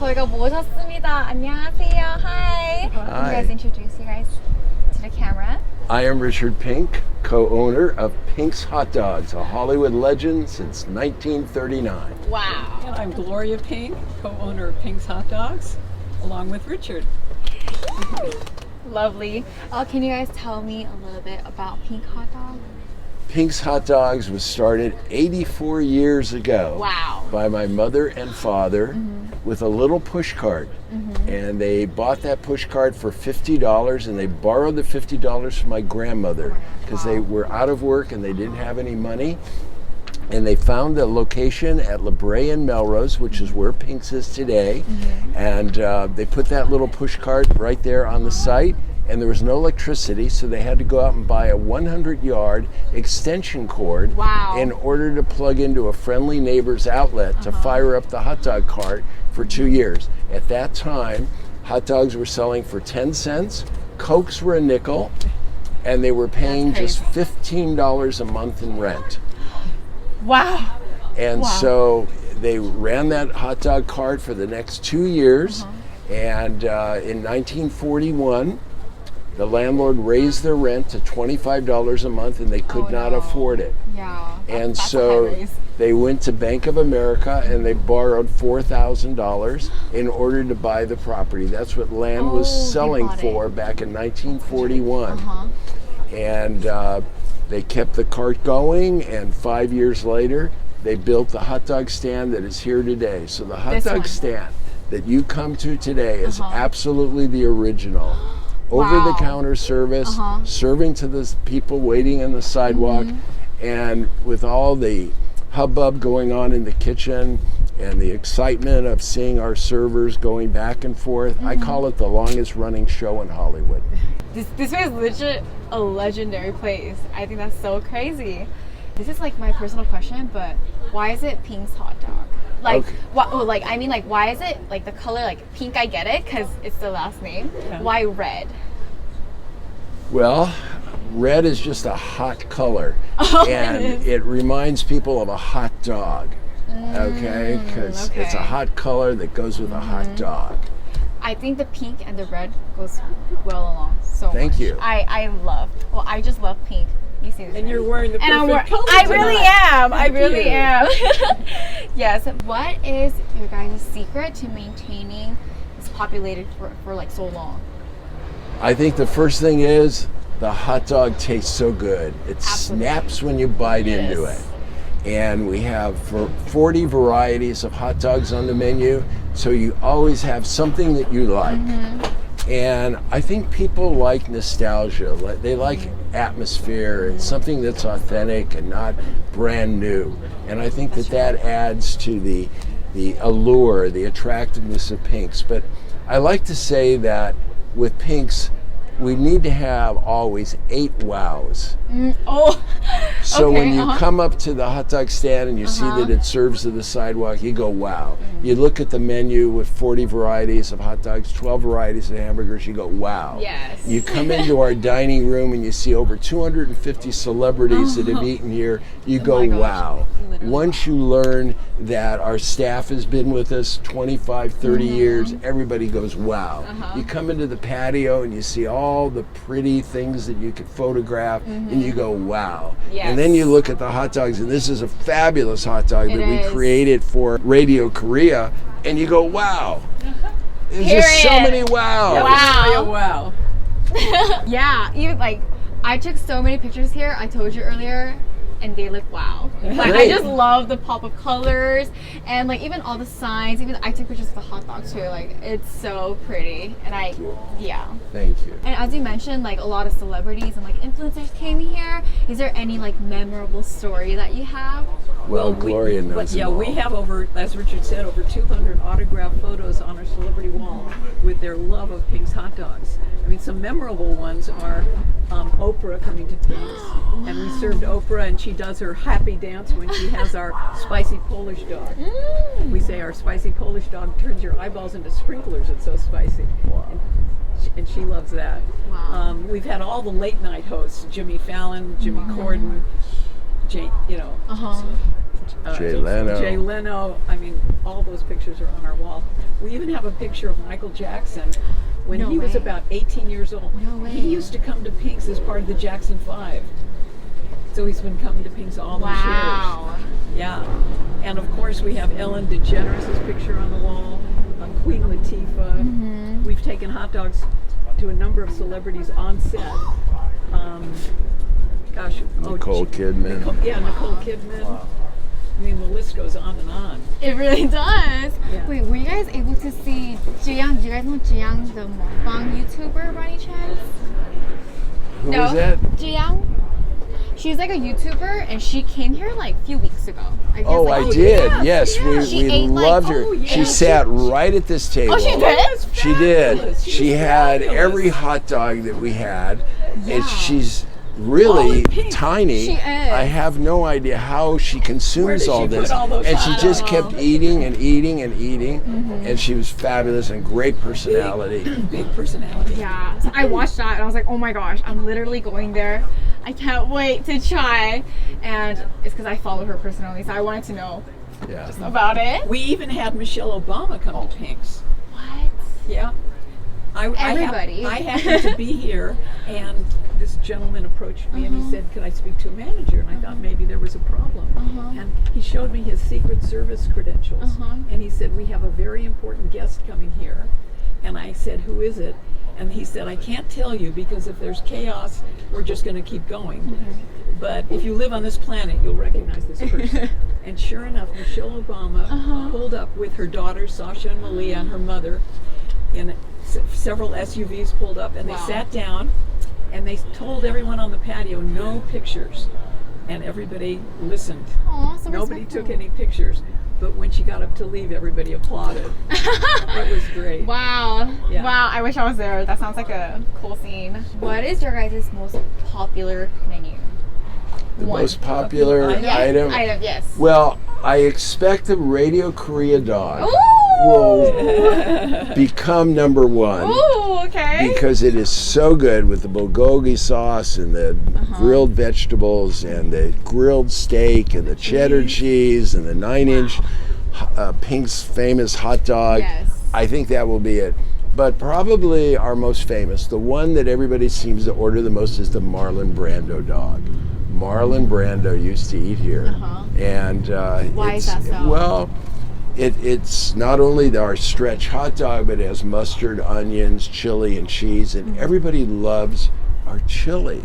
저희가 모셨습니다. 안녕하세요. Hi. Can you guys introduce you guys to the camera? I am Richard Pink, co-owner of Pink's Hot Dogs, a Hollywood legend since 1939. Wow. And I'm Gloria Pink, co-owner of Pink's Hot Dogs, along with Richard. Lovely. Can you guys tell me a little bit about Pink Hot Dog? Pink's Hot Dogs was started 84 years ago Wow. by my mother and father with a little push cart. And they bought that push cart for $50 and they borrowed the $50 from my grandmother because they were out of work and they didn't have any money. And they found a location at La Brea and Melrose, which is where Pink's is today. And they put that little push cart right there on the site. And there was no electricity, so they had to go out and buy a 100-yard extension cord in order to plug into a friendly neighbor's outlet to fire up the hot dog cart for 2 years. At that time, hot dogs were selling for 10 cents, Cokes were a nickel, and they were paying just $15 a month in rent. Wow. And so they ran that hot dog cart for the next 2 years, and in 1941, the landlord raised their rent to $25 a month and they could not afford it. Yeah. And that's so a high raise. they went to Bank of America and they borrowed $4,000 in order to buy the property. That's what land was selling for back in 1941. And they kept the cart going, and 5 years later, they built the hot dog stand that is here today. So the hot dog stand that you come to today is absolutely the original. Over-the-counter service, serving to the people waiting on the sidewalk, and with all the hubbub going on in the kitchen and the excitement of seeing our servers going back and forth, I call it the longest running show in Hollywood. This is legit a legendary place. I think that's so crazy. This is like my personal question, but why is it Pink's Hot Dog? Like, why is it like the color, like pink? I get it because it's the last name. Yeah. Why red? Well, red is just a hot color, and it reminds people of a hot dog. Okay, because it's a hot color that goes with a hot dog. I think the pink and the red goes well along. So Thank you. I just love pink. You see this, And you're wearing the perfect color I really am. I really you. am. Yes. What is your guys' secret to maintaining this populated for like so long? I think the first thing is the hot dog tastes so good. It snaps when you bite into it. And we have 40 varieties of hot dogs on the menu, so you always have something that you like. And I think people like nostalgia. They like atmosphere and something that's authentic and not brand new. And I think that adds to the allure, the attractiveness of Pink's. But I like to say that with Pink's, we need to have always 8 wows. So when you come up to the hot dog stand and you see that it serves to the sidewalk, you go, wow. You look at the menu with 40 varieties of hot dogs, 12 varieties of hamburgers, you go, wow. Yes. You come into our dining room and you see over 250 celebrities that have eaten here, you go, wow. Once you learn that our staff has been with us 25, 30 years, everybody goes, wow. You come into the patio and you see all the pretty things that you could photograph and you go, wow. And then you look at the hot dogs, and this is a fabulous hot dog that we created for Radio Korea, and you go, wow. There's just so many wows. Wow. Yeah, even like I took so many pictures here. I told you earlier, and they look wow. Like I just love the pop of colors and like even all the signs. Even I took pictures of the hot dog too. Like it's so pretty, and Thank you. Thank you. And as you mentioned, like a lot of celebrities and like influencers came here. Is there any like memorable story that you have? Well, Gloria knows them all. We have over, as Richard said, over 200 autographed photos on our celebrity wall with their love of Pink's hot dogs. I mean, some memorable ones are Oprah coming to Pink's, and we served Oprah, and she does her happy dance when she has our spicy Polish dog. We say our spicy Polish dog turns your eyeballs into sprinklers. It's so spicy. And she loves that. Wow. We've had all the late night hosts: Jimmy Fallon, Jimmy Corden, Jane, Jay Leno. Jay Leno. I mean, all those pictures are on our wall. We even have a picture of Michael Jackson when he was about 18 years old. No way. He used to come to Pink's as part of the Jackson 5. So he's been coming to Pink's all those years. Yeah. And of course we have Ellen DeGeneres' picture on the wall, Queen Latifah. We've taken hot dogs to a number of celebrities on set. Nicole Kidman. Nicole Kidman. Wow. I mean, the list goes on and on. It really does. Yeah. Wait, were you guys able to see Jiang? Do you guys know Jiang, the mukbang YouTuber, by any chance? Who was that? Jiang. She's like a YouTuber, and she came here like a few weeks ago. I did. Yes, we loved her. Oh, yeah. She sat right at this table. Oh, she did? She did. She had every hot dog that we had. Yeah. And she's really tiny. She is. I have no idea how she consumes all this. And she just kept eating and eating and eating. And she was fabulous and great personality. Big personality. Yeah. So I watched that and I was like, oh my gosh, I'm literally going there. I can't wait to try. And it's because I follow her personally, so I wanted to know about it. We even had Michelle Obama come to Pink's. What? Yeah. Everybody. I happened to be here, and this gentleman approached me and he said, could I speak to a manager? And I thought maybe there was a problem. And he showed me his Secret Service credentials. And he said, we have a very important guest coming here. And I said, who is it? And he said, I can't tell you because if there's chaos, we're just going to keep going. But if you live on this planet, you'll recognize this person. And sure enough, Michelle Obama pulled up with her daughters, Sasha and Malia, and her mother. And several SUVs pulled up, and they sat down, and they told everyone on the patio, no pictures. And everybody listened. Aww, so Nobody took any pictures. But when she got up to leave, everybody applauded. It was great. Wow. Yeah. Wow, I wish I was there. That sounds like a cool scene. What is your guys' most popular menu? The most popular item? Yes. Well, I expect the Radio Korea dog Ooh! will become number one. Ooh, okay. Because it is so good with the bulgogi sauce and the grilled vegetables and the grilled steak and the cheddar cheese and the 9-inch Pink's famous hot dog. Yes. I think that will be it. But probably our most famous, the one that everybody seems to order the most, is the Marlon Brando dog. Marlon Brando used to eat here. And why is that so? Well, it's not only our stretch hot dog, but it has mustard, onions, chili, and cheese, and everybody loves our chili.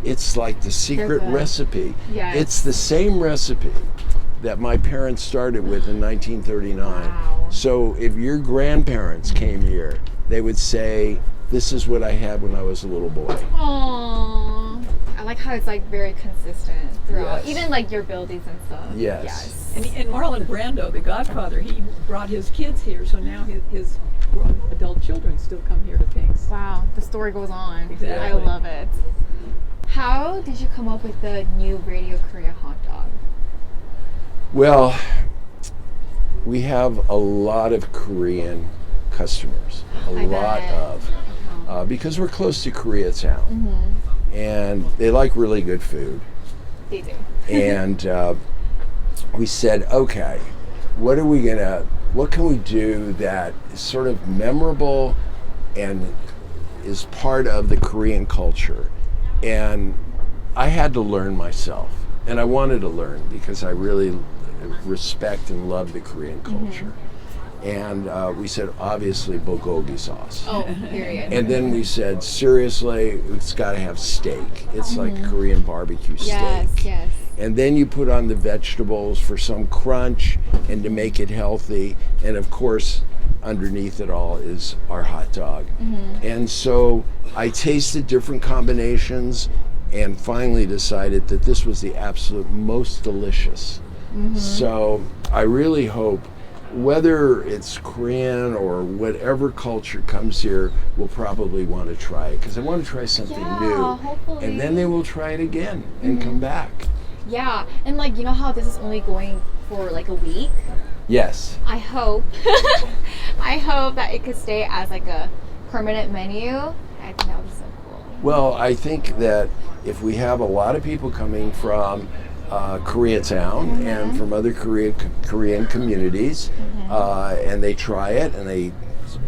It's like the secret recipe. Yes. It's the same recipe that my parents started with in 1939. Wow. So if your grandparents came here, they would say, this is what I had when I was a little boy. Aww. I like how it's like very consistent throughout, Yes. even like your buildings and stuff. Yes. And Marlon Brando, the Godfather, he brought his kids here, so now his grown adult children still come here to Pink's. Wow, the story goes on. Exactly. I love it. How did you come up with the new Radio Korea hot dog? Well, we have a lot of Korean customers, because we're close to Koreatown, and they like really good food. They do. And we said, okay, what can we do that is sort of memorable and is part of the Korean culture? And I had to learn myself, and I wanted to learn because I really respect and love the Korean culture. And we said, obviously, bulgogi sauce. Oh, period. And then we said, seriously, it's got to have steak. It's like Korean barbecue steak. Yes. And then you put on the vegetables for some crunch and to make it healthy. And of course, underneath it all is our hot dog. And so I tasted different combinations and finally decided that this was the absolute most delicious. So I really hope, whether it's Korean or whatever culture comes here, will probably want to try it, because I want to try something new. Hopefully. And then they will try it again and come back. Yeah, and like, you know how this is only going for like a week? Yes. I hope that it could stay as like a permanent menu. I think that would be so cool. Well, I think that if we have a lot of people coming from Koreatown and from other Korean communities, and they try it and they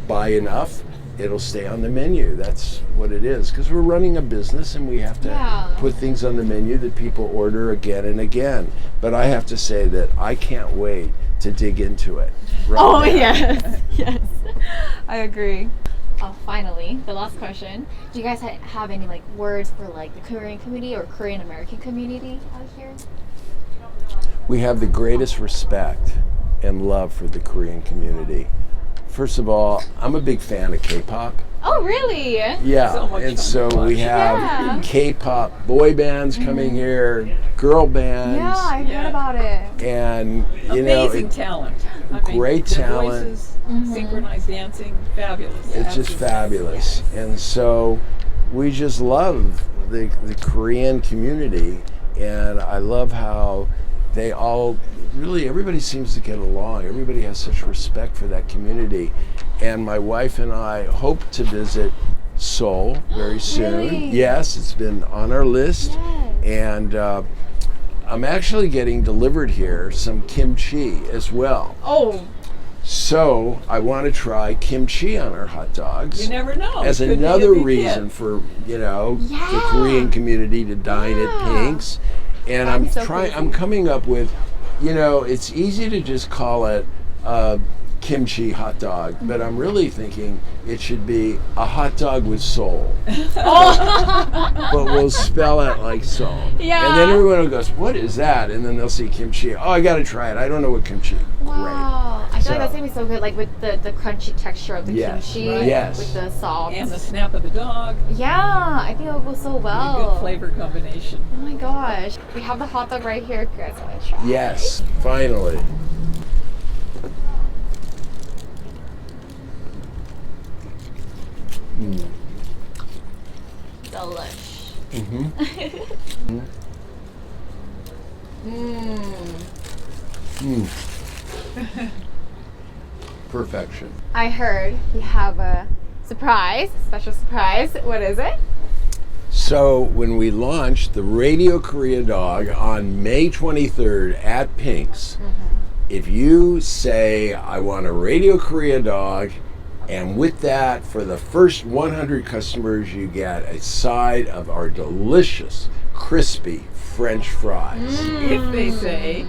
buy enough, it'll stay on the menu. That's what it is, because we're running a business and we have to put things on the menu that people order again and again. But I have to say that I can't wait to dig into it. Right now. Yes, yes, I agree. Finally, the last question. Do you guys have any like words for like the Korean community or Korean American community out here? We have the greatest respect and love for the Korean community. First of all, I'm a big fan of K-pop. Oh, really? Yeah, So much and fun so to watch. we have K-pop boy bands coming here, girl bands. Yeah, I heard about it. And you Amazing know, talent. great their talent. Voices, synchronized dancing, fabulous. It's just fabulous. And so we just love the Korean community, and I love how they all really, everybody seems to get along. Everybody has such respect for that community. And my wife and I hope to visit Seoul very soon. Really? Yes, it's been on our list. Yes. And I'm actually getting delivered here some kimchi as well. Oh, So I want to try kimchi on our hot dogs. You never know. As Could be a another big reason hit. for, you know, the Yeah. Korean community to dine at Pink's. And That'd be so I'm coming up with, you know, it's easy to just call it a kimchi hot dog, but I'm really thinking it should be a hot dog with soul. But we'll spell it like soul. Yeah. And then everyone will go, what is that? And then they'll see kimchi. Oh, I got to try it. I don't know what kimchi. wow. I feel like that's So- going to be so good, like with the crunchy texture of the Yes. kimchi. Right. Yes. With the salt. And the snap of the dog. Yeah, I think it'll go so A well. good flavor combination. Oh my gosh. We have the hot dog right here if you guys want to try. Yes, finally. Delish. Mm-hmm. Perfection. I heard you have a surprise, special surprise. What is it? So when we launched the Radio Korea dog on May 23rd at Pink's, if you say, I want a Radio Korea dog, and with that, for the first 100 customers, you get a side of our delicious, crispy French fries. If they say,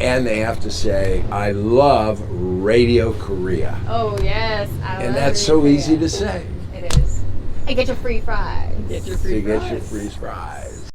And they have to say, I love Radio Korea. Oh yes, I And love that's so Korea. easy to say. It is. And get your free fries. get your So free you get fries. your free fries.